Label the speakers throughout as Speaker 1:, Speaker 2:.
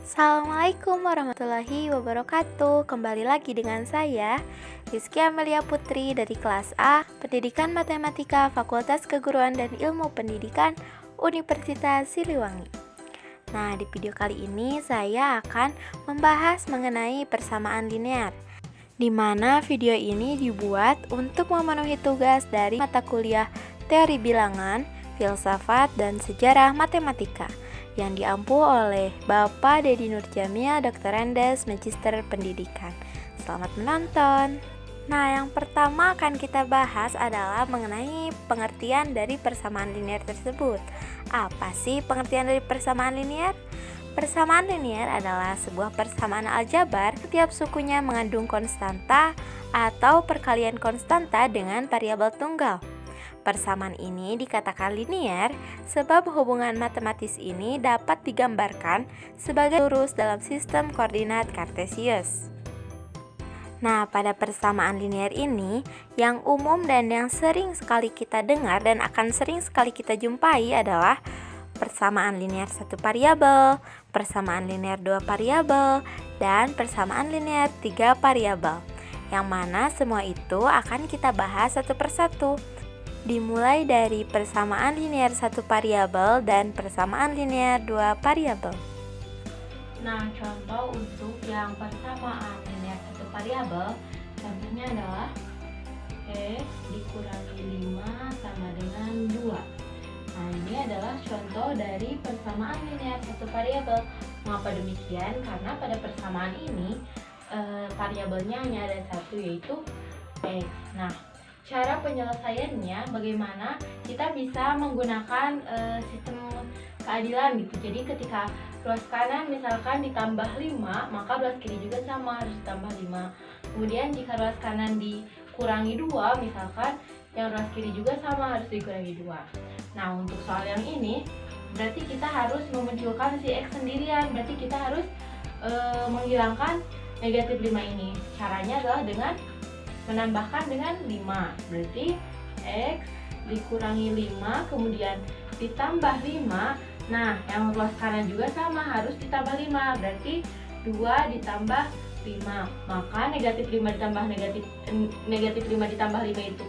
Speaker 1: Assalamualaikum warahmatullahi wabarakatuh. Kembali lagi dengan saya Rizky Amelia Putri dari kelas A Pendidikan Matematika Fakultas Keguruan dan Ilmu Pendidikan Universitas Siliwangi. Nah, di video kali ini saya akan membahas mengenai persamaan linear, di mana video ini dibuat untuk memenuhi tugas dari mata kuliah Teori Bilangan, Filsafat, dan Sejarah Matematika yang diampu oleh Bapak Dedi Nurjamil, Dr. Andes, Magister Pendidikan. Selamat menonton. Nah, yang pertama akan kita bahas adalah mengenai pengertian dari persamaan linear tersebut. Apa sih pengertian dari persamaan linear? Persamaan linear adalah sebuah persamaan aljabar setiap sukunya mengandung konstanta atau perkalian konstanta dengan variabel tunggal. Persamaan ini dikatakan linear sebab hubungan matematis ini dapat digambarkan sebagai lurus dalam sistem koordinat kartesius. Nah, pada persamaan linear ini, yang umum dan yang sering sekali kita dengar dan akan sering sekali kita jumpai adalah persamaan linear satu variabel, persamaan linear dua variabel, dan persamaan linear tiga variabel. Yang mana semua itu akan kita bahas satu persatu. Dimulai dari persamaan linear satu variabel dan persamaan linear dua variabel.
Speaker 2: Nah, contoh untuk yang persamaan linear satu variabel, contohnya adalah X dikurangi 5 sama dengan 2. Nah, ini adalah contoh dari persamaan linear satu variabel. Mengapa demikian? Karena pada persamaan ini variabelnya hanya ada satu, yaitu X. Nah, cara penyelesaiannya bagaimana kita bisa menggunakan sistem keadilan gitu. Jadi ketika ruas kanan misalkan ditambah 5, maka ruas kiri juga sama, harus ditambah 5. Kemudian jika ruas kanan dikurangi 2, misalkan yang ruas kiri juga sama, harus dikurangi 2. Nah, untuk soal yang ini berarti kita harus memunculkan si X sendirian. Berarti kita harus menghilangkan negatif 5 ini. Caranya adalah dengan menambahkan dengan 5. Berarti X dikurangi 5 kemudian ditambah 5. Nah, yang ruas kanan juga sama, harus ditambah 5. Berarti 2 ditambah 5. Maka negatif 5 ditambah negatif 5 ditambah 5 itu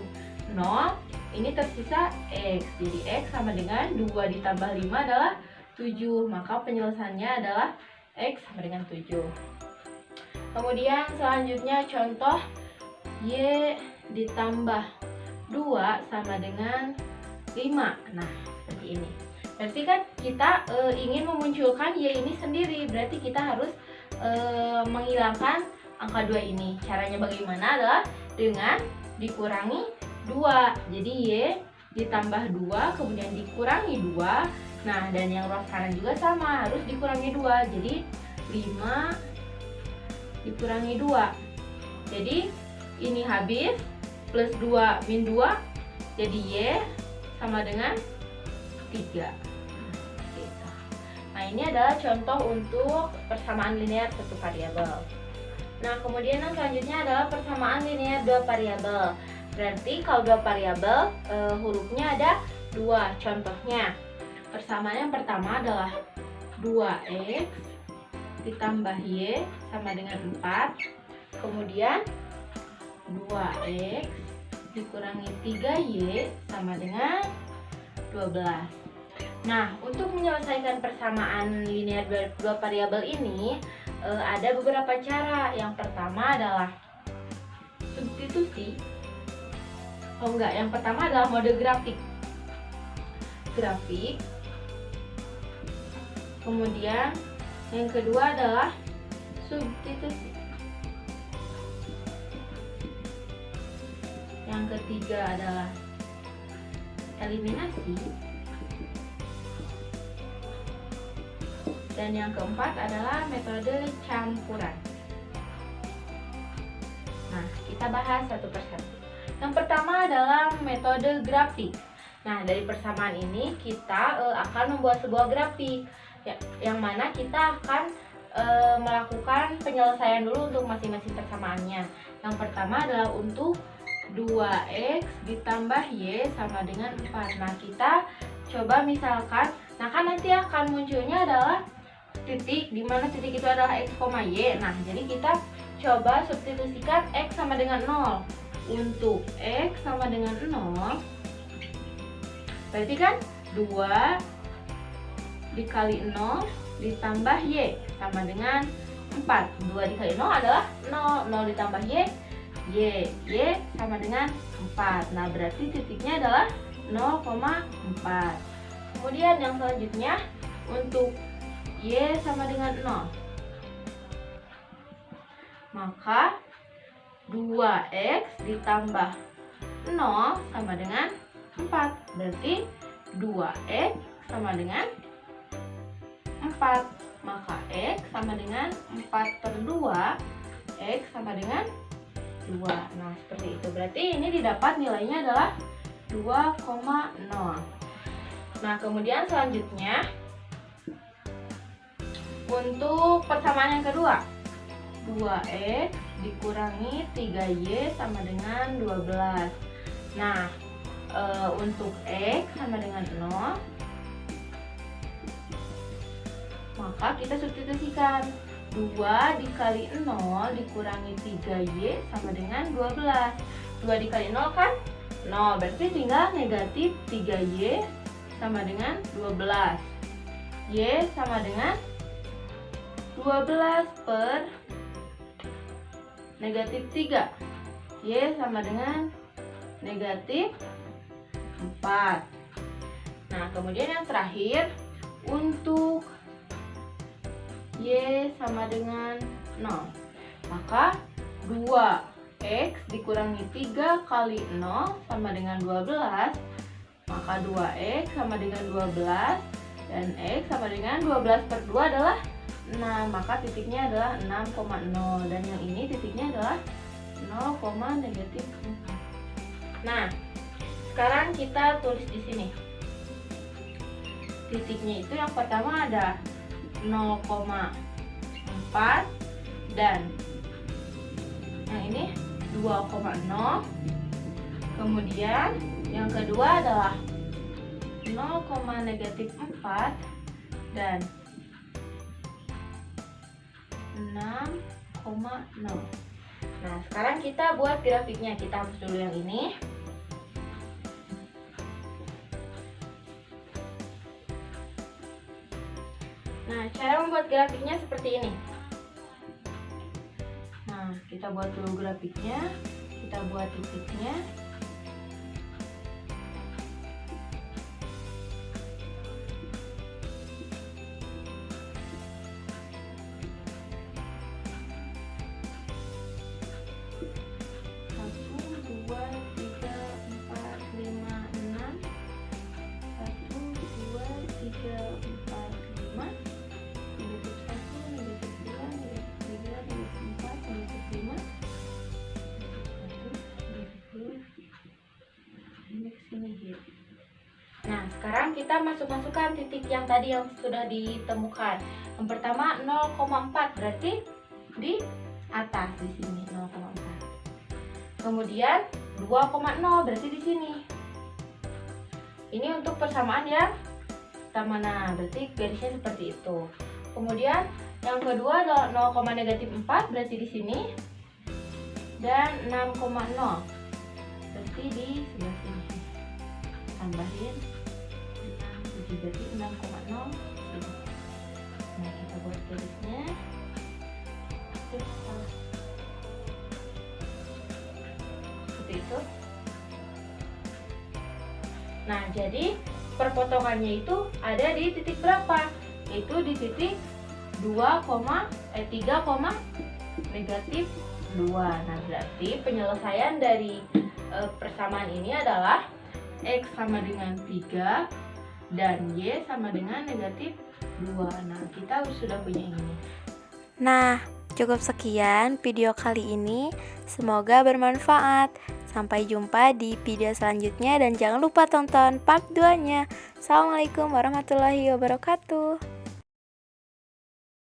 Speaker 2: 0. Ini tersisa X. Jadi X sama dengan 2 ditambah 5 adalah 7. Maka penyelesaiannya adalah X sama dengan 7. Kemudian selanjutnya contoh Y ditambah 2 sama dengan 5. Nah, seperti ini. Berarti kan kita ingin memunculkan Y ini sendiri. Berarti kita harus menghilangkan angka 2 ini. Caranya bagaimana adalah dengan dikurangi 2. Jadi Y ditambah 2 kemudian dikurangi 2. Nah, dan yang ruas kanan juga sama, harus dikurangi 2. Jadi 5 dikurangi 2. Jadi ini habis, plus 2 min 2, jadi Y sama dengan 3. Nah, ini adalah contoh untuk persamaan linear satu variabel. Nah, kemudian yang selanjutnya adalah persamaan linear dua variabel. Berarti kalau dua variabel, hurufnya ada 2. Contohnya, persamaan yang pertama adalah 2X ditambah Y sama dengan 4. Kemudian 2X dikurangi 3Y sama dengan 12. Nah, untuk menyelesaikan persamaan linear dua variabel ini ada beberapa cara. Yang pertama adalah substitusi. Yang pertama adalah mode grafik. Kemudian yang kedua adalah substitusi. Yang ketiga adalah eliminasi. Dan yang keempat adalah metode campuran. Nah, kita bahas satu persatu. Yang pertama adalah metode grafik. Nah, dari persamaan ini kita akan membuat sebuah grafik yang mana kita akan melakukan penyelesaian dulu untuk masing-masing persamaannya. Yang pertama adalah untuk 2X ditambah Y sama dengan 4. Nah, kita coba misalkan, nah kan nanti akan munculnya adalah titik, di mana titik itu adalah X, Y. Nah, jadi kita coba substitusikan X sama dengan 0. Untuk X sama dengan 0, berarti kan 2 dikali 0 ditambah Y sama dengan 4. 2 dikali 0 adalah 0. 0 ditambah Y sama dengan 4. Nah, berarti titiknya adalah 0,4. Kemudian yang selanjutnya untuk Y sama dengan 0, maka 2X ditambah 0 sama dengan 4. Berarti 2X sama dengan 4. Maka X sama dengan 4/2. X sama dengan 2. Nah, seperti itu. Berarti ini didapat nilainya adalah 2,0. Nah, kemudian selanjutnya untuk persamaan yang kedua, 2X dikurangi 3Y sama dengan 12. Nah, untuk X sama dengan 0, maka kita substitusikan 2 dikali 0 dikurangi 3Y sama dengan 12. 2 dikali 0 kan 0, berarti tinggal negatif 3Y sama dengan 12. Y sama dengan 12 per negatif 3. Y sama dengan negatif 4. Nah, kemudian yang terakhir untuk Y sama dengan 0, maka 2X dikurangi 3 kali 0 sama dengan 12, maka 2X sama dengan 12 dan X sama dengan 12/2 adalah 6, maka titiknya adalah 6,0 dan yang ini titiknya adalah 0,-4. Nah, sekarang kita tulis di sini. Titiknya itu yang pertama ada 0,4 dan yang ini 2,0. Kemudian yang kedua adalah 0,-4 dan 6,0. Nah, sekarang kita buat grafiknya. Kita hapus dulu yang ini. Nah, cara membuat grafiknya seperti ini. Nah, kita buat dulu grafiknya. Kita buat titiknya. Nah, sekarang kita masukkan titik yang tadi yang sudah ditemukan. Yang pertama 0,4 berarti di atas di sini 0,4. Kemudian 2,0 berarti di sini. Ini untuk persamaan yang pertama, nah berarti garisnya seperti itu. Kemudian yang kedua adalah 0,-4 berarti di sini. Dan 6,0 berarti di sebelah sini. Tambahin berarti 6,0. Nah, kita buat garisnya seperti itu. Nah, jadi perpotongannya itu ada di titik berapa? Yaitu di titik 3,-2. Nah, berarti penyelesaian dari persamaan ini adalah X sama dengan 3 dan Y sama dengan -2. Nah, kita sudah punya ini.
Speaker 1: Nah, cukup sekian video kali ini. Semoga bermanfaat. Sampai jumpa di video selanjutnya dan jangan lupa tonton part 2-nya. Assalamualaikum warahmatullahi wabarakatuh.